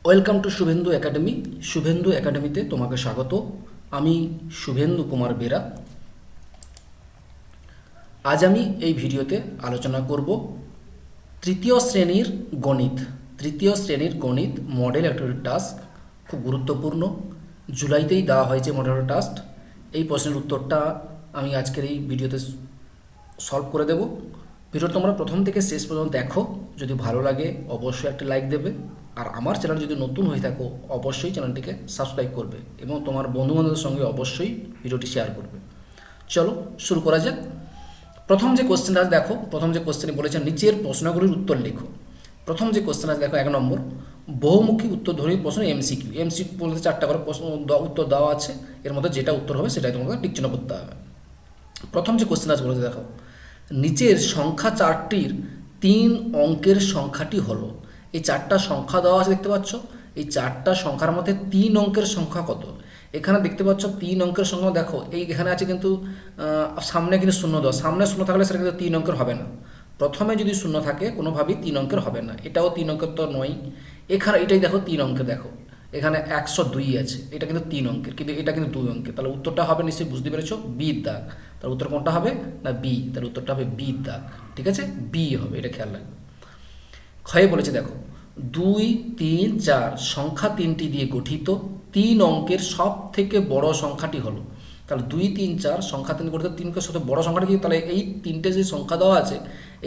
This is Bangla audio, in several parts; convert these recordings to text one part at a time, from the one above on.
Welcome to Suvendu academy. Suvendu একাডেমিতে তোমাকে স্বাগত। আমি শুভেন্দু কুমার বেরা। আজ আমি এই ভিডিওতে আলোচনা করব তৃতীয় শ্রেণীর গণিত। তৃতীয় শ্রেণীর গণিত মডেল অ্যাক্টিভিটি টাস্ক খুব গুরুত্বপূর্ণ। জুলাইতেই দেওয়া হয়েছে মডেল টাস্ক। এই প্রশ্নের উত্তরটা আমি আজকের এই ভিডিওতে সলভ করে দেব। ভিডিওটা তোমরা প্রথম থেকে শেষ পর্যন্ত দেখো। যদি ভালো লাগে অবশ্যই একটা লাইক দেবে, আর আমার চ্যানেল যদি নতুন হয়ে থাকো অবশ্যই চ্যানেলটিকে সাবস্ক্রাইব করবে এবং তোমার বন্ধুবান্ধবের সঙ্গে অবশ্যই ভিডিওটি শেয়ার করবে। চলো শুরু করা যাক। প্রথম যে কোশ্চেনটা দেখো, প্রথম যে কোশ্চেনে বলেছে নিচের প্রশ্নগুলির উত্তর লেখো। প্রথম যে কোশ্চেন আছে দেখো 1 নম্বর, বহুমুখী উত্তরধর্মী প্রশ্ন এমসিকিউ। এমসিকিউ বলতে 4টা করে প্রশ্ন উত্তর দেওয়া আছে, এর মধ্যে যেটা উত্তর হবে সেটাই তোমাকে টিক চিহ্ন করতে হবে। প্রথম যে কোশ্চেন আছে বলেছে দেখো, নিচের সংখ্যা 4টির 3 অঙ্কের সংখ্যাটি হলো। এই 4টা সংখ্যা দেওয়া আছে দেখতে পাচ্ছ। এই 4টা সংখ্যার মধ্যে 3 অঙ্কের সংখ্যা কত? এখানে দেখতে পাচ্ছ 3 অঙ্কের সংখ্যা। দেখো এই এখানে আছে কিন্তু সামনে কিন্তু শূন্য দেওয়া। সামনে শূন্য থাকলে সেটা কিন্তু 3 অঙ্কের হবে না। প্রথমে যদি শূন্য থাকে কোনোভাবেই 3 অঙ্কের হবে না। এটাও 3 অঙ্কের তো নয়। এখানে এটাই দেখো 3 অঙ্কের। দেখো এখানে 102 আছে, এটা কিন্তু 3 অঙ্কের, কিন্তু এটা কিন্তু 2 অঙ্কের। তাহলে উত্তরটা হবে নিশ্চয়ই বুঝতে পেরেছো, বি দাগ। তাহলে উত্তর কোনটা হবে না বি। তাহলে উত্তরটা হবে বি দাগ। ঠিক আছে, বি হবে, এটা খেয়াল রাখবে। ক্ষয়ে বলেছে দেখো, 2, 3, 4 সংখ্যা 3টি দিয়ে গঠিত 3 অঙ্কের সব থেকে বড় সংখ্যাটি হলো। তাহলে 2, 3, 4 সংখ্যা 3 গঠিত 3 অঙ্কের সবথেকে বড় সংখ্যাটি কি? তাহলে এই 3টে যে সংখ্যা দেওয়া আছে,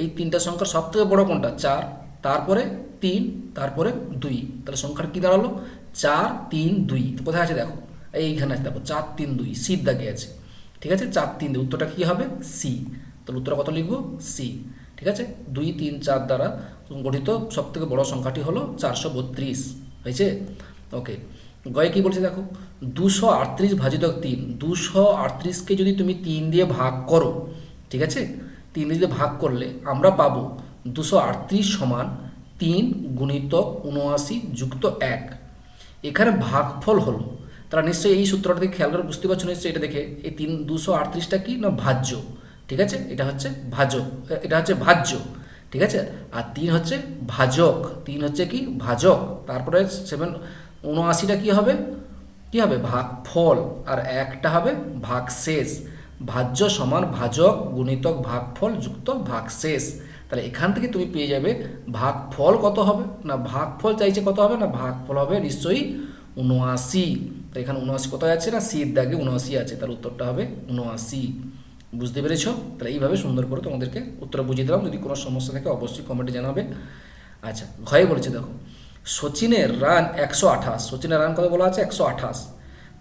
এই 3টা সংখ্যার সব থেকে বড় কোনটা? 4, তারপরে 3, তারপরে 2। তাহলে সংখ্যাটা কি দাঁড়ালো? 4, 3, 2। কোথায় আছে দেখো, এইখানে আছে দেখো, 4, 3, 2 সির দাগে আছে। ঠিক আছে, 4, 3, 2 উত্তরটা কী হবে? সি। তাহলে উত্তর কত লিখবো? সি। ঠিক আছে, 2, 3, 4 দ্বারা গঠিত সব থেকে বড় সংখ্যাটি হলো 432। হয়েছে? ওকে। গয়ে কি বলছে দেখো, 238 ভাজিতক 3। 238কে যদি তুমি 3 দিয়ে ভাগ করো, ঠিক আছে, 3 দিয়ে ভাগ করলে আমরা পাবো 238 সমান 3 গুণিতক 79 যুক্ত 1। এখানে ভাগফল হলো। তারা নিশ্চয়ই এই সূত্রটা দেখে খেয়াল করে বুঝতে পারছো নিশ্চয়ই। এটা দেখে এই 238টা কি না ভাজ্য। ঠিক আছে, এটা হচ্ছে ভাজক, এটা হচ্ছে ভাজ্য। ঠিক আছে, আর 3 হচ্ছে ভাজক। 3 হচ্ছে কি? ভাজক। তারপরে 79টা কি হবে? কি হবে? ভাগফল। আর 1টা হবে ভাগশেষ। ভাজ্য সমান ভাজক গুণিতক ভাগফল যুক্ত ভাগশেষ। তাহলে এখান থেকে তুমি পেয়ে যাবে ভাগফল কত হবে না, ভাগফল চাইছে কত হবে না, ভাগফল হবে নিশ্চয়ই 79। তো এখানে 79 কোথায় আছে না, সির দাগে 79 আছে। তার উত্তরটা হবে 79। বুঝতে পেরেছ? তাহলে এইভাবে সুন্দর করে তোমাদেরকে উত্তর বুঝিয়ে দিলাম। যদি কোনো সমস্যা থাকে অবশ্যই কমেন্টে জানাবে। আচ্ছা, ঘয়ে বলেছে দেখো, সচিনের রান 128। সচিনের রান কত বলা আছে? 128।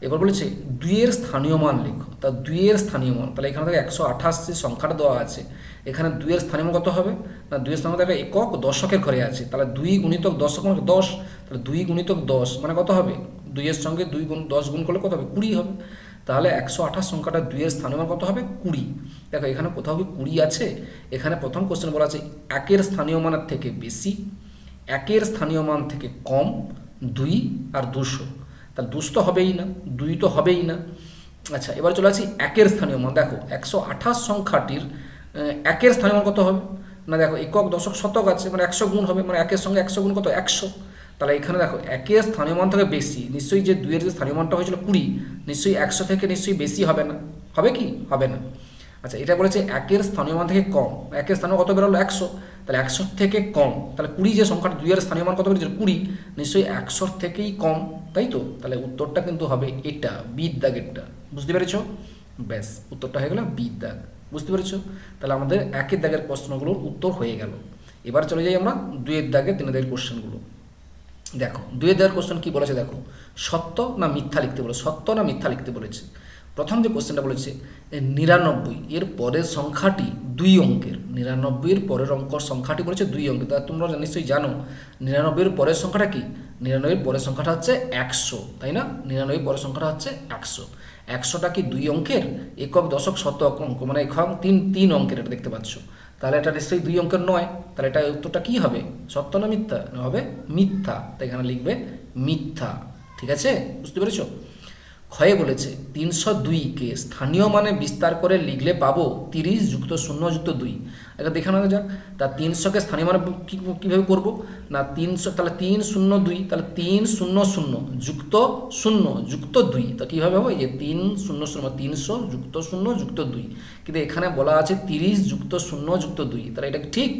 এবার বলেছে 2-এর স্থানীয় মান লেখো। তা 2-এর স্থানীয় মান, তাহলে এখানে থেকে 128 যে সংখ্যাটা দেওয়া আছে, এখানে 2-এর স্থানীয় মান কত হবে না, 2-এর স্থানীয় মান একটা একক দশকের ঘরে আছে। তাহলে 2 গুণিতক দশক মানে 10। তাহলে 2 গুণিতক 10 মানে কত হবে? 2-এর সঙ্গে 2 গুণ 10 গুণ করলে কত হবে? 20 হবে। তাহলে 128 সংখ্যাটা 2-এর স্থানীয় মান কত হবে? 20। দেখো এখানে কোথাও কি 20 আছে? এখানে প্রথম কোশ্চেন বলা আছে 1-এর স্থানীয় মানের থেকে বেশি, 1-এর স্থানীয় মান থেকে কম, 2 আর 200। তাহলে 200 তো হবেই না, 2 তো হবেই না। আচ্ছা, এবার চলে আসি 1-এর স্থানীয় মান। দেখো 128 সংখ্যাটির 1-এর স্থানীয় মান কত হবে না, দেখো একক দশক শতক আছে, মানে 100 গুণ হবে, মানে 1-এর সঙ্গে 100 গুণ কত? 100। তাহলে এখানে দেখো 1-এর স্থানীয় মান থেকে বেশি, নিশ্চয়ই যে 2-এর যে স্থানীয় মানটা হয়েছিল 20, নিশ্চয়ই 100 থেকে নিশ্চয়ই বেশি হবে না। হবে কি? হবে না। আচ্ছা, এটা বলেছে 1-এর স্থানীয় মান থেকে কম। 1-এর স্থানীয় কত বেরোলো? 100। তাহলে 100 থেকে কম, তাহলে 20 যে সংখ্যাটা 2-এর স্থানীয় মান কত বেরিয়েছিল? 20। নিশ্চয়ই 100 থেকেই কম, তাই তো? তাহলে উত্তরটা কিন্তু হবে এটা, বি দাগেরটা। বুঝতে পেরেছো? ব্যাস, উত্তরটা হয়ে গেল বি দাগ। বুঝতে পেরেছো? তাহলে আমাদের 1-এর দাগের প্রশ্নগুলোর উত্তর হয়ে গেল। এবার চলে যাই আমরা 2-এর দাগে 3-এর দাগের কোশ্চেনগুলো। দেখো 2-এর দাগের কোশ্চেন কি বলেছে দেখো, সত্য না মিথ্যা লিখতে বলে, সত্য না মিথ্যা লিখতে বলেছে। প্রথম যে কোশ্চেনটা বলেছে 99 এর পরের সংখ্যাটি 2 অঙ্কের। 99 এর পরের সংখ্যাটি বলেছে 2 অঙ্কের। তা তোমরা নিশ্চয়ই জানো 99 এর পরের সংখ্যাটা কি? 99 এর পরের সংখ্যাটা হচ্ছে 100, তাই না? 99 এর পরের সংখ্যাটা হচ্ছে 100। 100টা কি 2 অঙ্কের? একক দশক শতক অঙ্ক, মানে এখন 3 অঙ্কের, এটা দেখতে পাচ্ছ। তাহলে এটা নিশ্চয়ই 2 অঙ্কের নয়। তাহলে এটা উত্তরটা কি হবে? সত্য না মিথ্যা? না হবে মিথ্যা। তাই এখানে লিখবে মিথ্যা। ঠিক আছে, বুঝতে পেরেছো? খ ক্ষয়ে বলেছে 302কে স্থানীয় মানে বিস্তার করে লিখলে পাবো 30 যুক্ত 0 যুক্ত 2। এটা দেখানো যাক। তা 300কে স্থানীয় মানে কীভাবে করবো না 300, তাহলে 302, তাহলে 300 যুক্ত 0 যুক্ত 2, তা কীভাবে হবে? এই যে 300 300 যুক্ত 0 যুক্ত 2, কিন্তু এখানে বলা আছে 30 যুক্ত 0 যুক্ত 2, তাহলে এটা ঠিক?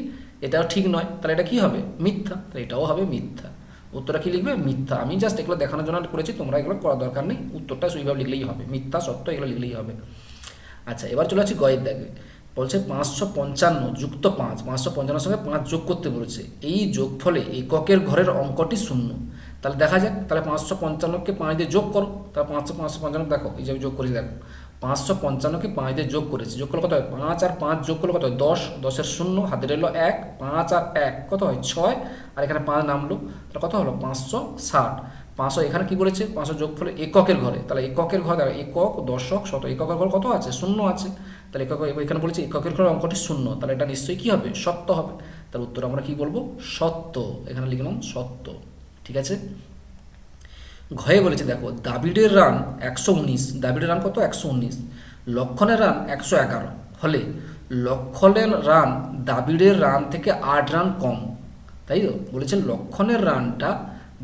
এটাও ঠিক নয়, তাহলে এটা কী হবে? মিথ্যা। তাহলে এটাও হবে মিথ্যা। উত্তরটা কি লিখবে? মিথ্যা। আমি জাস্ট এগুলো দেখানোর জন্য করেছি, তোমরা এগুলো করার দরকার নেই, উত্তরটা সেইভাবে লিখলেই হবে, মিথ্যা সত্য এগুলো লিখলেই হবে। আচ্ছা, এবার চলে আসছি গয়ের দাগে। বলছে 555 যুক্ত 5, 555 সঙ্গে 5 যোগ করতে বলেছে, এই যোগফলে এককের ঘরের অঙ্কটি শূন্য। তাহলে দেখা যাক, তাহলে 555কে 5 দিয়ে যোগ করো। তাহলে 555 দেখো, এই যে আমি যোগ করেছি, দেখো 555কে 5 দিয়ে যোগ করেছি, যোগ করলে কত হয়? 5 আর 5 যোগ করলে কত হয়? 10, 10-এর 0 হাতে রইল 1, 5 আর 1 কত হয়? 6, আর এখানে 5 নামলো, তাহলে কত হলো? 560। 500 এখানে কি বলেছে? 500 যোগ ফলে এককের ঘরে, তাহলে এককের ঘরে দেখো, একক, দশক, শত, এককের ঘর কত আছে? 0 আছে। তাহলে একক, এখানে বলেছে এককের ঘরের অঙ্কটি 0, তাহলে এটা নিশ্চয়ই কী হবে? সত্য হবে। তাহলে উত্তর আমরা কি বলবো? সত্য। এখানে লিখলাম সত্য। ঠিক আছে। ঘয়ে বলেছে দেখো, দাবিডের রান 119, দাবিডের রান কত? 119, লক্ষণের রান 111, হলে লক্ষণের রান দাবিডের রান থেকে 8 রান কম, তাই তো বলেছে লক্ষণের রানটা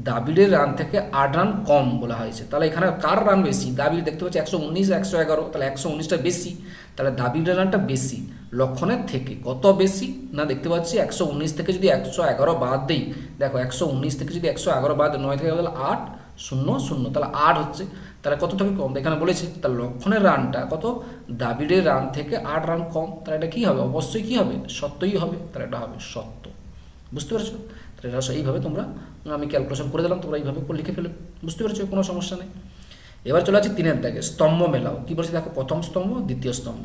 দাবিডের রান থেকে 8 রান কম বলা হয়েছে। তাহলে এখানে কার রান বেশি? দাবিড, দেখতে পাচ্ছি 119 111, তাহলে 119টা বেশি, তাহলে দাবিডের রানটা বেশি লক্ষণের থেকে। কত বেশি না দেখতে পাচ্ছি 119 থেকে যদি 111 বাদ দিই, দেখো 119 থেকে যদি 111 বাদ 9 থেকে তাহলে 8 0 0, তাহলে 8 হচ্ছে, তাহলে কত থেকে কম এখানে বলেছে, তাহলে লক্ষণের রানটা কত? দাবিডের রান থেকে 8 রান কম, তাহলে এটা কী হবে? অবশ্যই কী হবে? সত্যই হবে, তাহলে এটা হবে সত্য। বুঝতে পেরেছো? তাহলে এটা এইভাবে তোমরা, আমি ক্যালকুলেশন করে দিলাম, তোমরা এইভাবে লিখে ফেলে, বুঝতে পেরেছো? কোনো সমস্যা নেই। এবার চলে আছে 3-এর দাগে, স্তম্ভ মেলাও। কী বলছে দেখো, প্রথম স্তম্ভ, দ্বিতীয় স্তম্ভ।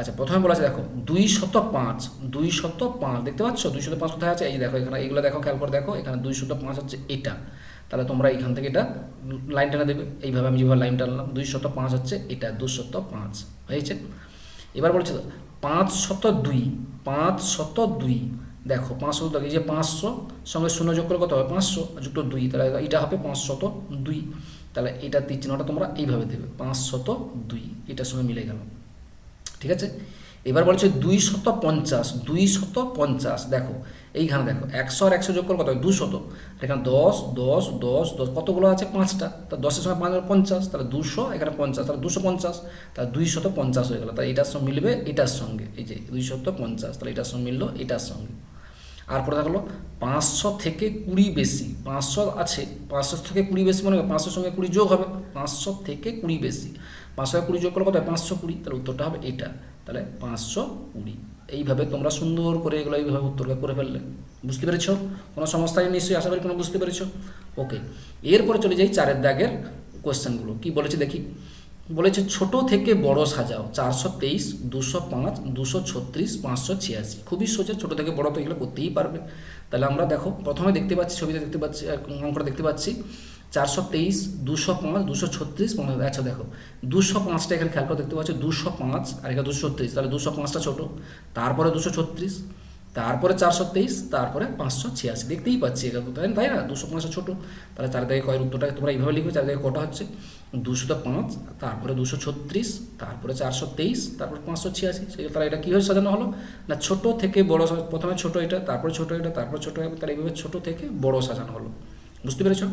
আচ্ছা, প্রথমে বলা আছে দেখো 205, 205 দেখতে পাচ্ছ? 205 কোথায় আছে? এই দেখো এখানে, এইগুলো দেখো, খেয়াল করে দেখো, এখানে 205 হচ্ছে এটা, তাহলে তোমরা এখান থেকে এটা লাইন টানা দেবে, এইভাবে আমি যেভাবে লাইন টানলাম, 205 হচ্ছে এটা, 205 হয়েছে। এবার বলছে 502, 502 দেখো, 502, এই যে 500 সঙ্গে 0 যোগ করে কত হবে? 500 যুক্ত 2, তাহলে এটা হবে 502, তাহলে এটা তীর চিহ্নটা তোমরা এইভাবে দেবে, 502, এটার সঙ্গে মিলে গেল। ঠিক আছে। এবার বলছে 250, 250 দেখো, এইখানে দেখো 100 আর 100 যোগ করে কত হয়? 200, এখানে 10 10 10 10 কতগুলো আছে? 5টা, তা 10-এর সঙ্গে 5 50, তাহলে 200, এখানে 50, তাহলে 250, তাহলে 250 হয়ে গেল, তাহলে এটার সঙ্গে মিলবে এটার সঙ্গে, এই যে 250, তাহলে এটার সঙ্গে মিললো এটার সঙ্গে। আর পরে থাকলো 500 থেকে 20 বেশি, 500 আছে, 500 থেকে 20 বেশি মানে 500 সঙ্গে 20 যোগ হবে, 500 থেকে 20 বেশি, 500 20 যোগ করলে কত হয়? 520, তাহলে উত্তরটা হবে এটা, তাহলে 520। এইভাবে তোমরা সুন্দর করে এগুলো এইভাবে উত্তরটা করে ফেললে। বুঝতে পেরেছো? কোনো সমস্যা নেই নিশ্চয়ই, আশা করি কোনো বুঝতে পেরেছো। ওকে, এরপরে চলে যাই 4-এর দাগের কোয়েশ্চেনগুলো। কি বলেছে দেখি। বলেছে ছোট থেকে বড় সাজাও, 423, 205, 236, 586। খুবই সোজা, ছোট থেকে বড় তো এগুলো করতেই পারবে। তাহলে আমরা দেখো, প্রথমে দেখতে পাচ্ছি, ছবিতে দেখতে পাচ্ছি, অঙ্কটা দেখতে পাচ্ছি 423, 205, 236, 5। আচ্ছা দেখো, 205টা এখানে খেয়াল করে দেখতে পাচ্ছি, 205 আর এখানে 236, তাহলে 205টা ছোটো, তারপরে 236, তারপরে 423, তারপরে 586, দেখতেই পাচ্ছি এটা, তাই না? 205টা ছোটো, তাহলে চারিদিকে কয়ের উত্তরটা তোমরা এইভাবে লিখবে, চারিদিকে কটা হচ্ছে? 205, তারপরে 236, তারপরে 423, তারপরে 586। সেই তাহলে এটা কীভাবে সাজানো হলো না, ছোট থেকে বড়, প্রথমে ছোট এটা, তারপরে ছোট এটা, তারপরে ছোট এটা, তাহলে এইভাবে ছোট থেকে বড় সাজানো হলো। বুঝতে পেরেছ?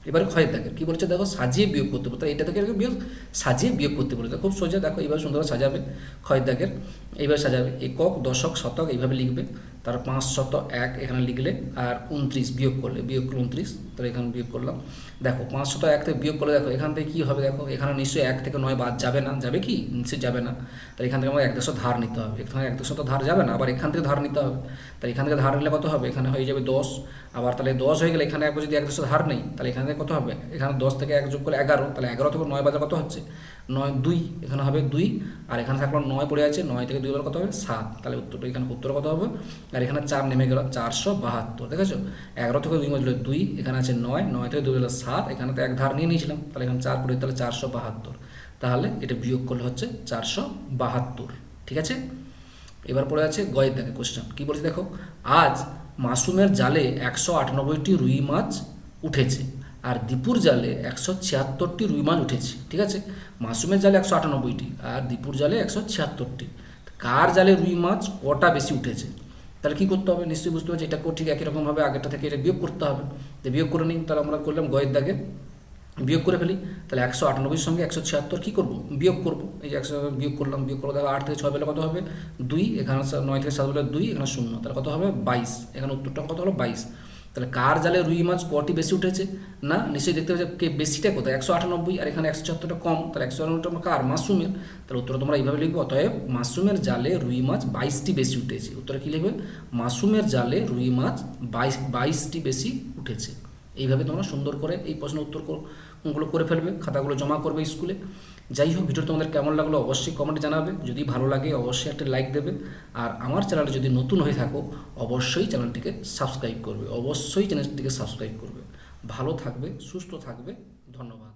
এবারে ক্ষয়ের দাগের কী বলেছে দেখো, সাজিয়ে বিয়োগ করতে বলতে, এটা থেকে বিয়োগ সাজিয়ে বিয়োগ করতে বলেছে, খুব সোজা। দেখো এইভাবে সুন্দর সাজাবে, ক্ষয়ের দাগের এইভাবে সাজাবে, একক, দশক, শতক এইভাবে লিখবে, তার 501 এখানে লিখলে, আর 29 বিয়োগ করলে, বিয়োগ করলে 29, তাহলে এখানে বিয়োগ করলাম। দেখো 501 থেকে বিয়োগ করলে দেখো এখান থেকে কী হবে, দেখো এখানে নিশ্চয়ই 1 থেকে 9 বাদ যাবে না, যাবে কি? নিশ্চয়ই যাবে না, তাহলে এখান থেকে আমার 1 ধার নিতে হবে, এখানে 1 ধার যাবে না, আবার এখান থেকে ধার নিতে হবে, তাহলে এখান থেকে ধার নিলে কত হবে? এখানে হয়ে যাবে 10, আবার তাহলে 10 হয়ে গেলে এখানে একবার যদি 1 ধার নেই, তাহলে এখান থেকে কত হবে? এখানে 10 থেকে 1 যোগ করে 11, তাহলে 11 থেকে 9 বাজার কত হচ্ছে? 9 2, এখানে হবে 2, আর এখানে থাকলো 9 পড়ে আছে, 9 থেকে 2 কত হবে? 7, তাহলে উত্তরটা এখানে উত্তর কত হবে? আর এখানে 4 নেমে গেল, 472, দেখেছো? 11 থেকে 2 বাজলো 2, এখানে আছে 9, 9 থেকে 2 হলো 7, এখানে তো 1 ধার নিয়ে নিয়েছিলাম, তাহলে এখানে 4 পড়ে, তাহলে 472, তাহলে এটা বিয়োগ করলে হচ্ছে 472। ঠিক আছে। এবার পড়ে আছে গয়ের দাগে কোশ্চেন। কী বলছে দেখো, আজ মাসুমের জালে 198টি রুই মাছ উঠেছে, আর দীপুর জালে 176টি রুই মাছ উঠেছে, ঠিক আছে। মাসুমের জালে 198টি আর দীপুর জালে 176টি। কার জালে রুই মাছ কটা বেশি উঠেছে? তাহলে কী করতে হবে? নিশ্চয়ই বুঝতে পারছি, এটাকেও ঠিক একই রকমভাবে আগেরটা থেকে এটা বিয়োগ করতে হবে। তো বিয়োগ করে নিই, তাহলে আমরা করলাম গয়ের দাগে বিয়োগ করে ফেলি। তাহলে 198 সঙ্গে 176 কী করবো? বিয়োগ করবো। এই যে 100 বিয়োগ করলাম, বিয়োগ করে দেখো 8 থেকে 6 পেলে কত হবে? 2। এখানে 9 থেকে 7 পেলে 2, এখানে 0, তাহলে কত হবে? 22। এখানে উত্তরটা কত হলো? 22। তাহলে কার জালে রুই মাছ কটি বেশি উঠেছে? না, নিশ্চয়ই দেখতে পাচ্ছি কে বেশিটা কোথায়? 198, আর এখানে 176টা কম, তাহলে 198টা কার? মাসুমের। তাহলে উত্তরে তোমরা এইভাবে লিখবে, অতএব মাসুমের জালে রুই মাছ 22টি বেশি উঠেছে। উত্তরে কী লিখবে? মাসুমের জালে রুই মাছ 22টি বেশি উঠেছে। এইভাবে তোমরা সুন্দর করে এই প্রশ্নের উত্তরগুলো করে ফেলবে, খাতাগুলো জমা করবে স্কুলে। যাই হোক, ভিডিওটা তোমাদের কেমন লাগলো অবশ্যই কমেন্টে জানাবে। যদি ভালো লাগে অবশ্যই একটা লাইক দেবে। আর আমার চ্যানেলে যদি নতুন হয়ে থাকো অবশ্যই চ্যানেলটিকে সাবস্ক্রাইব করবে, অবশ্যই চ্যানেলটিকে সাবস্ক্রাইব করবে। ভালো থাকবে, সুস্থ থাকবে, ধন্যবাদ।